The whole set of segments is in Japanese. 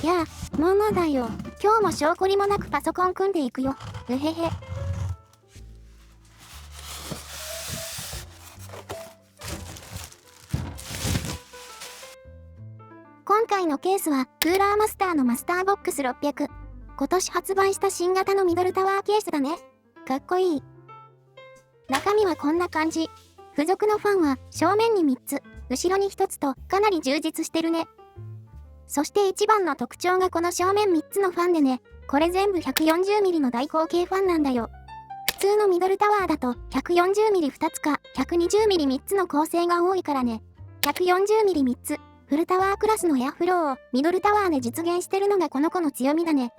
やあ、もうだよ。今日も証拠りもなくパソコン組んでいくよ。うへへ。今回のケースは、クーラーマスターのマスターボックス600。今年発売した新型のミドルタワーケースだね。かっこいい。中身はこんな感じ。付属のファンは正面に3つ、後ろに1つとかなり充実してるね。そして一番の特徴がこの正面3つのファンでね、これ全部 140mm の大口径ファンなんだよ。普通のミドルタワーだと 140mm2 つか 120mm3 つの構成が多いからね。140mm3 つ、フルタワークラスのエアフローをミドルタワーで実現してるのがこの子の強みだね。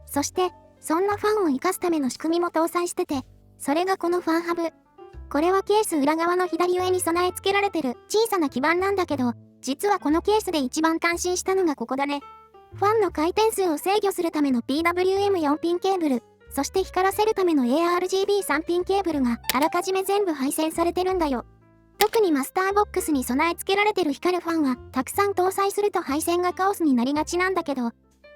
そして、そんなファンを活かすための仕組みも搭載してて、それがこのファンハブ。これはケース裏側の左上に備え付けられてる小さな基板なんだけど、実はこのケースで一番感心したのがここだね。ファンの回転数を制御するための PWM4 ピンケーブル、そして光らせるための ARGB3 ピンケーブルがあらかじめ全部配線されてるんだよ。特にマスターボックスに備え付けられてる光るファンはたくさん搭載すると配線がカオスになりがちなんだけど、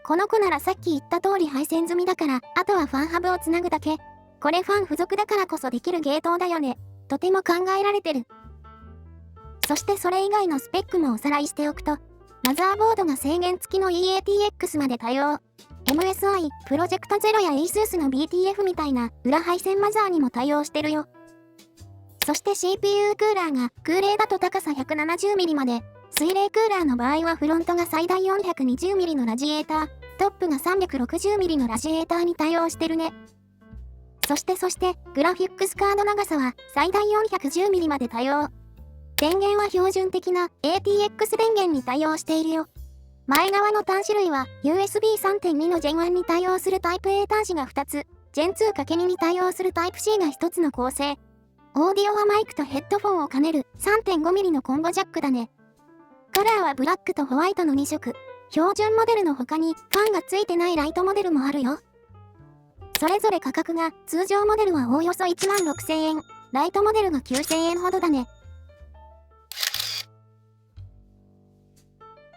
この子ならさっき言った通り配線済みだから、あとはファンハブをつなぐだけ。これファン付属だからこそできるゲートだよね。とても考えられてる。そしてそれ以外のスペックもおさらいしておくと、マザーボードが制限付きの EATX まで対応。MSI、プロジェクトゼロや ASUS の BTF みたいな裏配線マザーにも対応してるよ。そして CPU クーラーが空冷だと高さ 170mm まで、水冷クーラーの場合はフロントが最大 420mm のラジエーター、トップが 360mm のラジエーターに対応してるね。そしてグラフィックスカード長さは最大 410mm まで対応。電源は標準的な ATX 電源に対応しているよ。前側の端子類は USB 3.2 の Gen 1に対応するタイプ A 端子が2つ、Gen 2×2 に対応するタイプ C が1つの構成。オーディオはマイクとヘッドフォンを兼ねる 3.5mm のコンボジャックだね。カラーはブラックとホワイトの2色。標準モデルの他にファンがついてないライトモデルもあるよ。それぞれ価格が通常モデルはおおよそ16,000円、ライトモデルが9,000円ほどだね。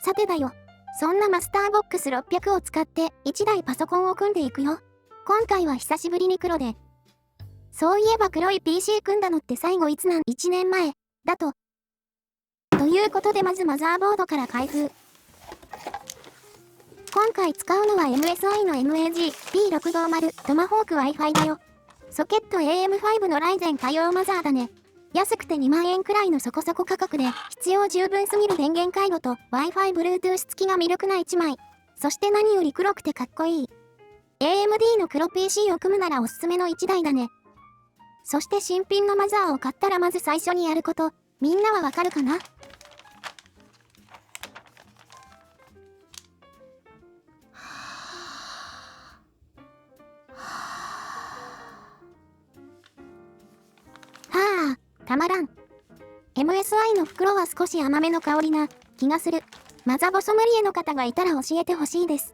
さてだよ、そんなマスターボックス600を使って1台パソコンを組んでいくよ。今回は久しぶりに黒で。そういえば黒い PC 組んだのって最後いつなん ?1 年前だと。ということでまずマザーボードから開封。今回使うのは MSI の MAG-P650 トマホーク Wi-Fi だよ。ソケット AM5 のライゼン対応マザーだね。安くて2万円くらいのそこそこ価格で必要十分すぎる電源回路と Wi-Fi Bluetooth 付きが魅力な1枚。そして何より黒くてかっこいい。AMD の黒 PC を組むならおすすめの1台だね。そして新品のマザーを買ったらまず最初にやること、みんなはわかるかな？たまらん。MSI の袋は少し甘めの香りな気がする。マザボソムリエの方がいたら教えてほしいです。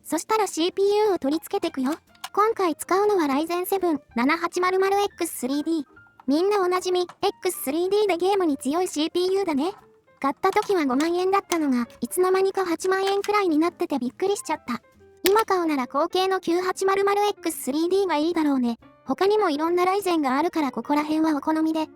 そしたら CPU を取り付けてくよ。今回使うのは Ryzen 7 7800X3D。みんなおなじみ X3D でゲームに強い CPU だね。買った時は5万円だったのがいつの間にか8万円くらいになっててびっくりしちゃった。今買うなら後継の 9800X3D がいいだろうね。他にもいろんなライゼンがあるからここら辺はお好みで。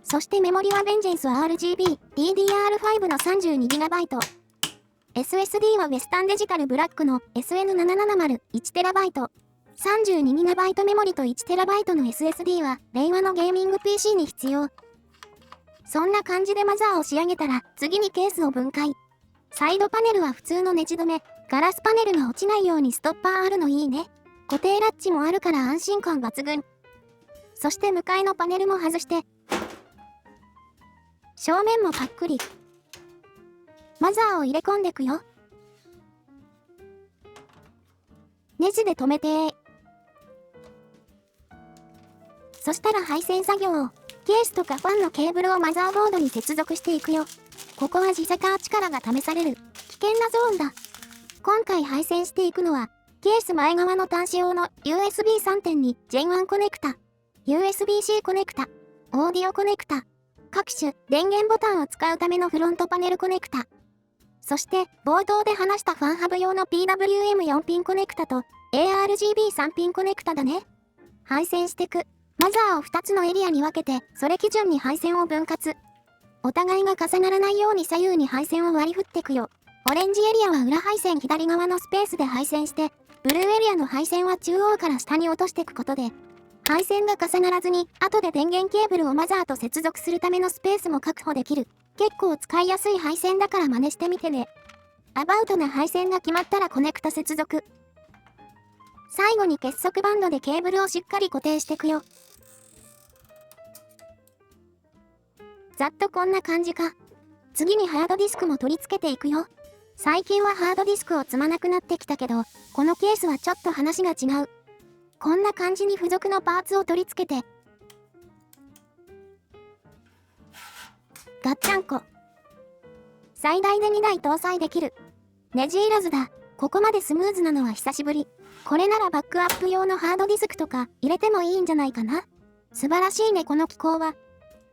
そしてメモリは Vengeance RGB DDR5 の 32GB。SSD はウェスタンデジタルブラックの SN770 1TB。32GB メモリと 1TB の SSD は令和のゲーミング PC に必要。そんな感じでマザーを仕上げたら次にケースを分解。サイドパネルは普通のネジ止め、ガラスパネルが落ちないようにストッパーあるのいいね。固定ラッチもあるから安心感抜群。そして向かいのパネルも外して、正面もパックリ。マザーを入れ込んでくよ。ネジで留めて。そしたら配線作業を、ケースとかファンのケーブルをマザーボードに接続していくよ。ここは自作力が試される、危険なゾーンだ。今回配線していくのは、ケース前側の端子用の USB 3.2 Gen 1コネクタ、USB-C コネクタ、オーディオコネクタ、各種電源ボタンを使うためのフロントパネルコネクタ、そして冒頭で話したファンハブ用の PWM4 ピンコネクタと ARGB3 ピンコネクタだね。配線してく。マザーを2つのエリアに分けて、それ基準に配線を分割。お互いが重ならないように左右に配線を割り振ってくよ。オレンジエリアは裏配線左側のスペースで配線して、ブルーエリアの配線は中央から下に落としていくことで、配線が重ならずに、後で電源ケーブルをマザーと接続するためのスペースも確保できる。結構使いやすい配線だから真似してみてね。アバウトな配線が決まったらコネクタ接続。最後に結束バンドでケーブルをしっかり固定していくよ。ざっとこんな感じか。次にハードディスクも取り付けていくよ。最近はハードディスクを積まなくなってきたけど、このケースはちょっと話が違う。こんな感じに付属のパーツを取り付けて、ガッチャンコ。最大で2台搭載できる。ネジいらずだ。ここまでスムーズなのは久しぶり。これならバックアップ用のハードディスクとか入れてもいいんじゃないかな。素晴らしいねこの機構は。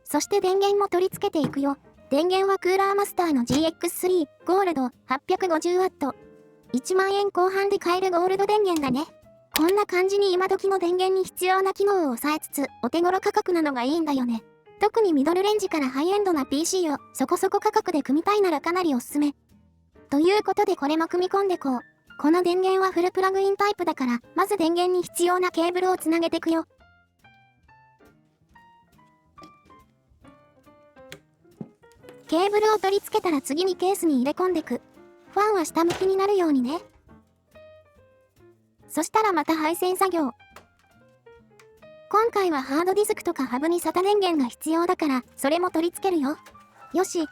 そして電源も取り付けていくよ。電源はクーラーマスターの GX3 ゴールド 850W。1万円後半で買えるゴールド電源だね。こんな感じに今時の電源に必要な機能を抑えつつお手頃価格なのがいいんだよね。特にミドルレンジからハイエンドな PC をそこそこ価格で組みたいならかなりおすすめ。ということでこれも組み込んでこう。この電源はフルプラグインタイプだから、まず電源に必要なケーブルをつなげていくよ。ケーブルを取り付けたら次にケースに入れ込んでく。ファンは下向きになるようにね。そしたらまた配線作業。今回はハードディスクとかハブに SATA 電源が必要だから、それも取り付けるよ。よし。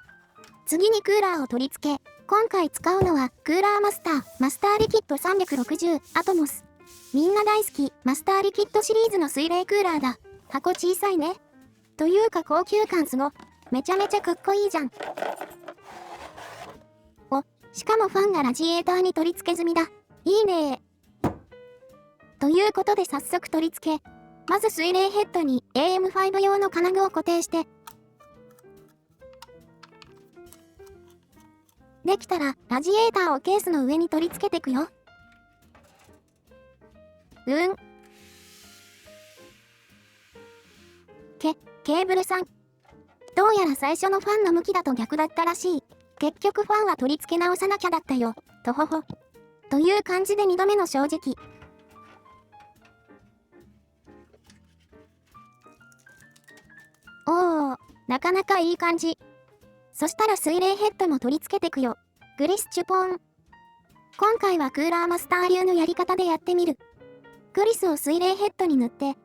次にクーラーを取り付け。今回使うのはクーラーマスターリキッド360アトモス。みんな大好きマスターリキッドシリーズの水冷クーラーだ。箱小さいね。というか高級感すご。めちゃめちゃかっこいいじゃん。お、しかもファンがラジエーターに取り付け済みだ。いいねー。ということで早速取り付け。まず水冷ヘッドに AM5 用の金具を固定して。できたらラジエーターをケースの上に取り付けてくよ。ケーブル3。どうやら最初のファンの向きだと逆だったらしい。結局ファンは取り付け直さなきゃだったよ。とほほ。という感じで2度目の正直。おー、なかなかいい感じ。そしたら水冷ヘッドも取り付けてくよ。グリスチュポン。今回はクーラーマスター流のやり方でやってみる。グリスを水冷ヘッドに塗って、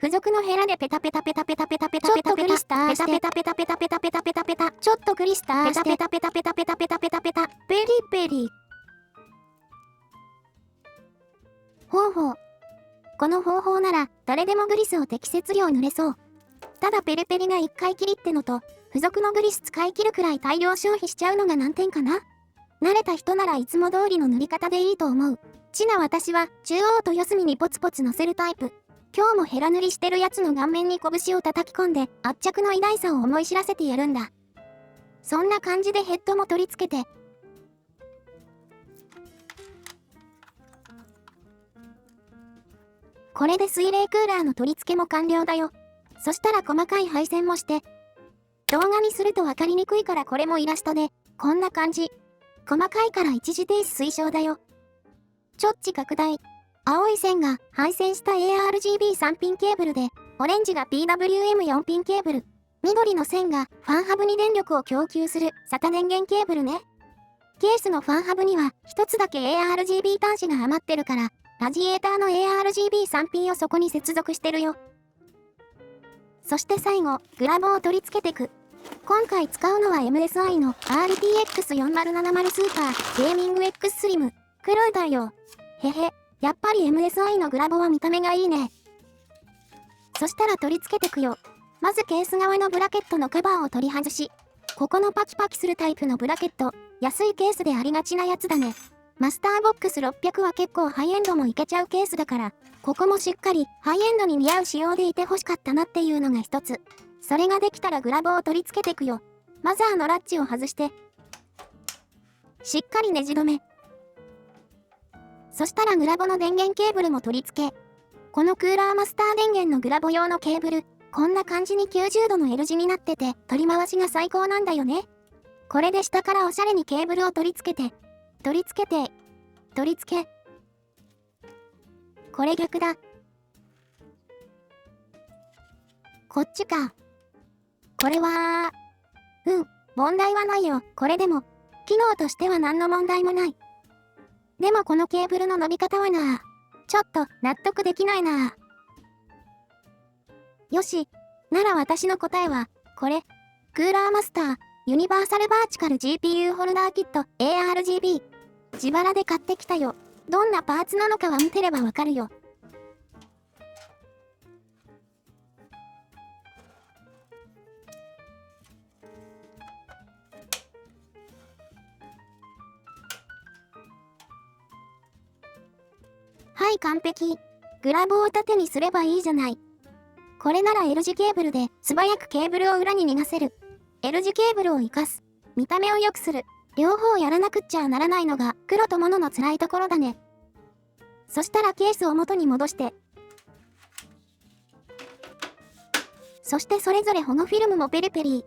付属のヘラでペタペタペタペタペタペタペタペタペタペタペタペタペタペタペタペタちょっとグリスターしてペタペタペタペタペタペタペタペリペリ。ほうほう。この方法なら誰でもグリスを適切量塗れそう。ただペリペリが1回きりってのと付属のグリス使い切るくらい大量消費しちゃうのが難点かな。慣れた人ならいつも通りの塗り方でいいと思う。ちな私は中央と四隅にポツポツ乗せるタイプ。今日もヘラ塗りしてるやつの顔面に拳を叩き込んで圧着の偉大さを思い知らせてやるんだ。そんな感じでヘッドも取り付けて。これで水冷クーラーの取り付けも完了だよ。そしたら細かい配線もして。動画にすると分かりにくいからこれもイラストで、こんな感じ。細かいから一時停止推奨だよ。ちょっち拡大。青い線が配線した ARGB3 ピンケーブルで、オレンジが PWM4 ピンケーブル。緑の線がファンハブに電力を供給する SATA 電源ケーブルね。ケースのファンハブには一つだけ ARGB 端子が余ってるから、ラジエーターの ARGB3 ピンをそこに接続してるよ。そして最後、グラボを取り付けてく。今回使うのは MSI の RTX4070 スーパーゲーミング X スリム。黒いだよ。へへ。やっぱり MSI のグラボは見た目がいいね。そしたら取り付けてくよ。まずケース側のブラケットのカバーを取り外し、ここのパキパキするタイプのブラケット、安いケースでありがちなやつだね。マスターボックス600は結構ハイエンドもいけちゃうケースだから、ここもしっかりハイエンドに似合う仕様でいて欲しかったなっていうのが一つ。それができたらグラボを取り付けていくよ。マザーのラッチを外して、しっかりネジ止め。そしたらグラボの電源ケーブルも取り付け、このクーラーマスター電源のグラボ用のケーブル、こんな感じに90度の L 字になってて、取り回しが最高なんだよね。これで下からおしゃれにケーブルを取り付けて、取り付けて、取り付け。これ逆だ。こっちか。これは、問題はないよ。これでも、機能としては何の問題もない。でもこのケーブルの伸び方はな、ちょっと納得できないな。よし。なら私の答えは、これ。クーラーマスター、ユニバーサルバーチカル GPU ホルダーキット ARGB。自腹で買ってきたよ。どんなパーツなのかは見てればわかるよ。はい、完璧。グラボを縦にすればいいじゃない。これなら L 字ケーブルで素早くケーブルを裏に逃がせる。L 字ケーブルを活かす。見た目を良くする。両方やらなくっちゃならないのが黒とモノの辛いところだね。そしたらケースを元に戻して。そしてそれぞれ保護フィルムもペリペリ。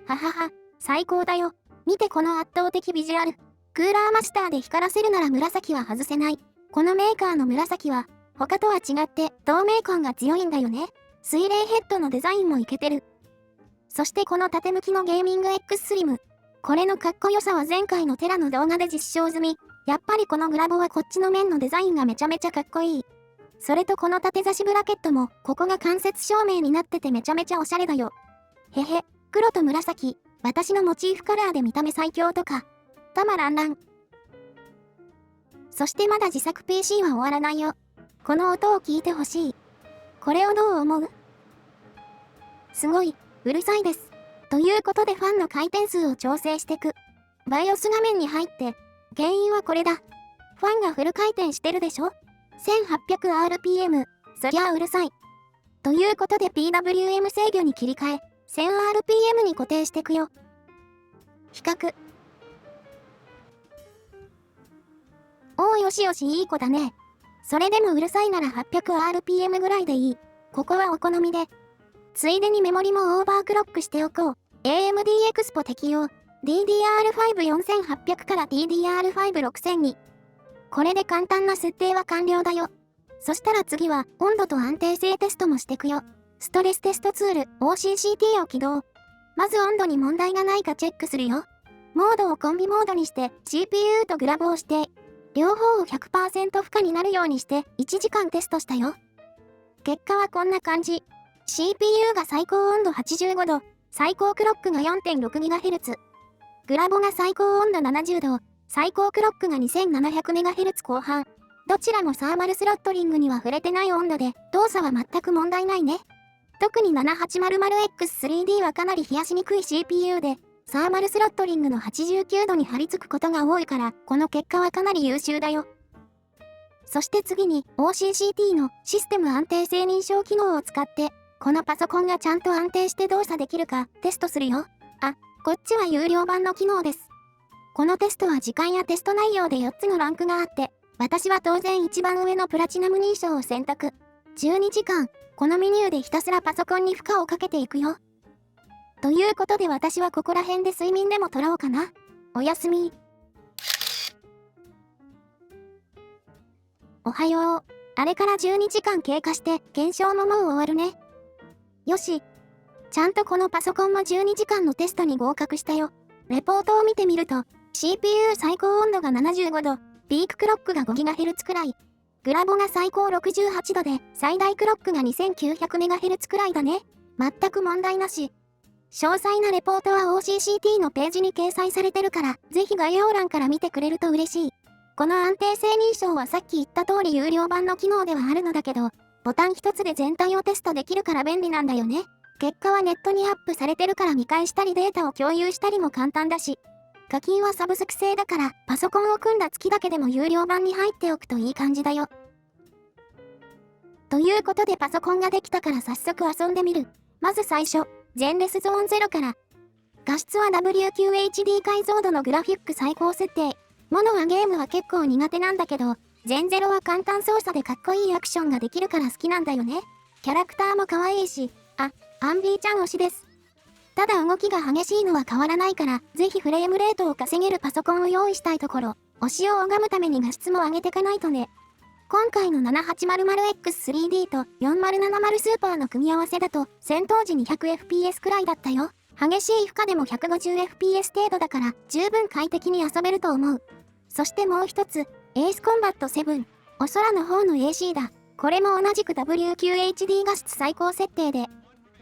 ははは、最高だよ。見てこの圧倒的ビジュアル。クーラーマスターで光らせるなら紫は外せない。このメーカーの紫は、他とは違って透明感が強いんだよね。水冷ヘッドのデザインもイケてる。そしてこの縦向きのゲーミング X スリム。これのかっこよさは前回のテラの動画で実証済み。やっぱりこのグラボはこっちの面のデザインがめちゃめちゃかっこいい。それとこの縦差しブラケットも、ここが間接照明になっててめちゃめちゃおしゃれだよ。へへ。黒と紫、私のモチーフカラーで見た目最強とか、たまらんらん。そしてまだ自作 PC は終わらないよ。この音を聞いてほしい。これをどう思う？すごい、うるさいです。ということでファンの回転数を調整してく。BIOS 画面に入って、原因はこれだ。ファンがフル回転してるでしょ？ 1800rpm、そりゃうるさい。ということで PWM 制御に切り替え、1000rpm に固定してくよ。比較。おーよしよしいい子だね。それでもうるさいなら 800rpm ぐらいでいい。ここはお好みで。ついでにメモリもオーバークロックしておこう。AMD Expo 適用。DDR5 4800 から DDR5 6000に。これで簡単な設定は完了だよ。そしたら次は温度と安定性テストもしてくよ。ストレステストツール OCCT を起動。まず温度に問題がないかチェックするよ。モードをコンビモードにして CPU とグラボをして、両方を 100% 負荷になるようにして1時間テストしたよ。結果はこんな感じ。CPU が最高温度85度、最高クロックが 4.6GHz。グラボが最高温度70度、最高クロックが 2700MHz 後半。どちらもサーマルスロットリングには触れてない温度で、動作は全く問題ないね。特に 7800X3D はかなり冷やしにくい CPU で、サーマルスロットリングの89度に張り付くことが多いから、この結果はかなり優秀だよ。そして次に OCCT のシステム安定性認証機能を使って、このパソコンがちゃんと安定して動作できるかテストするよ。あ、こっちは有料版の機能です。このテストは時間やテスト内容で4つのランクがあって、私は当然一番上のプラチナム認証を選択。12時間、このメニューでひたすらパソコンに負荷をかけていくよ。ということで私はここら辺で睡眠でも取ろうかな。おやすみ。おはよう。あれから12時間経過して検証ももう終わるね。よし。ちゃんとこのパソコンも12時間のテストに合格したよ。レポートを見てみると、CPU 最高温度が75度、ピーククロックが 5GHz くらい。グラボが最高68度で、最大クロックが 2900MHz くらいだね。全く問題なし。詳細なレポートは OCCT のページに掲載されてるから、ぜひ概要欄から見てくれると嬉しい。この安定性認証はさっき言った通り有料版の機能ではあるのだけど、ボタン一つで全体をテストできるから便利なんだよね。結果はネットにアップされてるから見返したりデータを共有したりも簡単だし、課金はサブスク制だからパソコンを組んだ月だけでも有料版に入っておくといい感じだよ。ということでパソコンができたから早速遊んでみる。まず最初、ゼンレスゾーン0から。画質は WQHD 解像度のグラフィック最高設定。モノはゲームは結構苦手なんだけど、ゼンゼロは簡単操作でかっこいいアクションができるから好きなんだよね。キャラクターも可愛いし、アンビーちゃん推しです。ただ動きが激しいのは変わらないから、ぜひフレームレートを稼げるパソコンを用意したいところ、推しを拝むために画質も上げてかないとね。今回の 7800X3D と 4070 スーパーの組み合わせだと、戦闘時 200fps くらいだったよ。激しい負荷でも 150fps 程度だから、十分快適に遊べると思う。そしてもう一つ、エースコンバット7。お空の方の AC だ。これも同じく WQHD 画質最高設定で。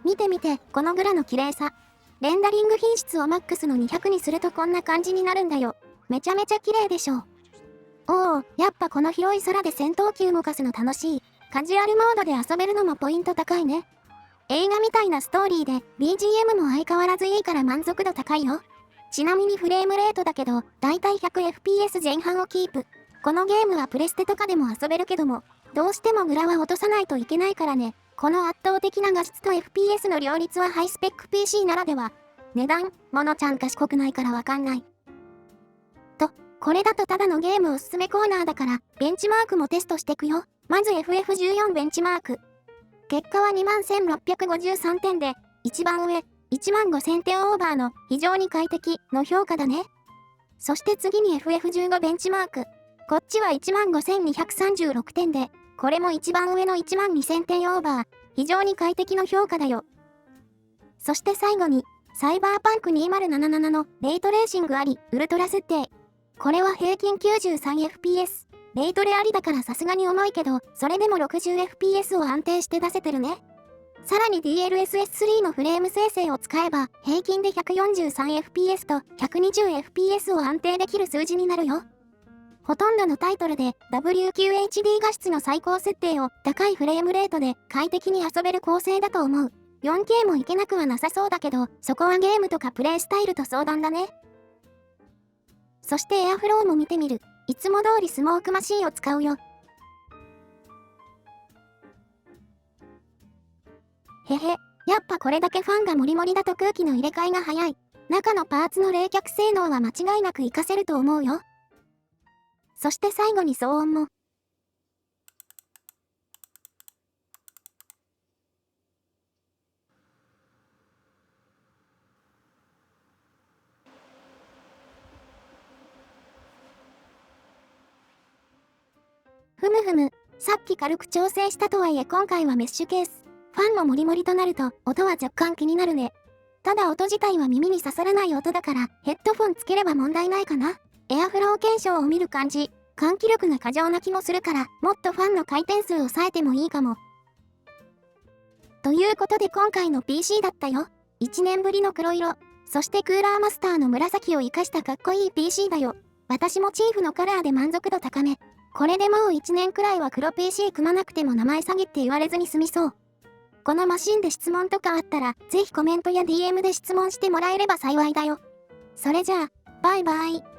見てみて、このグラの綺麗さ。レンダリング品質をマックスの200にするとこんな感じになるんだよ。めちゃめちゃ綺麗でしょ。おお、やっぱこの広い空で戦闘機動かすの楽しい。カジュアルモードで遊べるのもポイント高いね。映画みたいなストーリーで BGM も相変わらずいいから満足度高いよ。ちなみにフレームレートだけど、だいたい 100fps 前半をキープ。このゲームはプレステとかでも遊べるけども、どうしてもグラは落とさないといけないからね。この圧倒的な画質と FPS の両立はハイスペック PC ならでは。値段、モノちゃん賢くないからわかんない。と、これだとただのゲームおすすめコーナーだから、ベンチマークもテストしてくよ。まず FF14 ベンチマーク。結果は 21,653 点で、一番上、15,000点オーバーの非常に快適の評価だね。そして次に FF15 ベンチマーク。こっちは 15,236 点で、これも一番上の 12,000 点オーバー、非常に快適の評価だよ。そして最後に、サイバーパンク2077のレイトレーシングあり、ウルトラ設定。これは平均 93fps。レイトレありだからさすがに重いけど、それでも 60fps を安定して出せてるね。さらに DLSS3 のフレーム生成を使えば、平均で 143fps と 120fps を安定できる数字になるよ。ほとんどのタイトルで WQHD 画質の最高設定を高いフレームレートで快適に遊べる構成だと思う。4K もいけなくはなさそうだけど、そこはゲームとかプレイスタイルと相談だね。そしてエアフローも見てみる。いつも通りスモークマシンを使うよ。へへ、やっぱこれだけファンがモリモリだと空気の入れ替えが早い。中のパーツの冷却性能は間違いなく活かせると思うよ。そして最後に騒音も。ふむふむ、さっき軽く調整したとはいえ今回はメッシュケース。ファンもモリモリとなると音は若干気になるね。ただ音自体は耳に刺さらない音だからヘッドフォンつければ問題ないかな。エアフロー検証を見る感じ、換気力が過剰な気もするからもっとファンの回転数を抑えてもいいかも。ということで今回の PC だったよ。1年ぶりの黒色、そしてクーラーマスターの紫を活かしたかっこいい PC だよ。私もチーフのカラーで満足度高め。これでもう1年くらいは黒 PC 組まなくても名前詐欺って言われずに済みそう。このマシンで質問とかあったら、ぜひコメントや DM で質問してもらえれば幸いだよ。それじゃあ、バイバイ。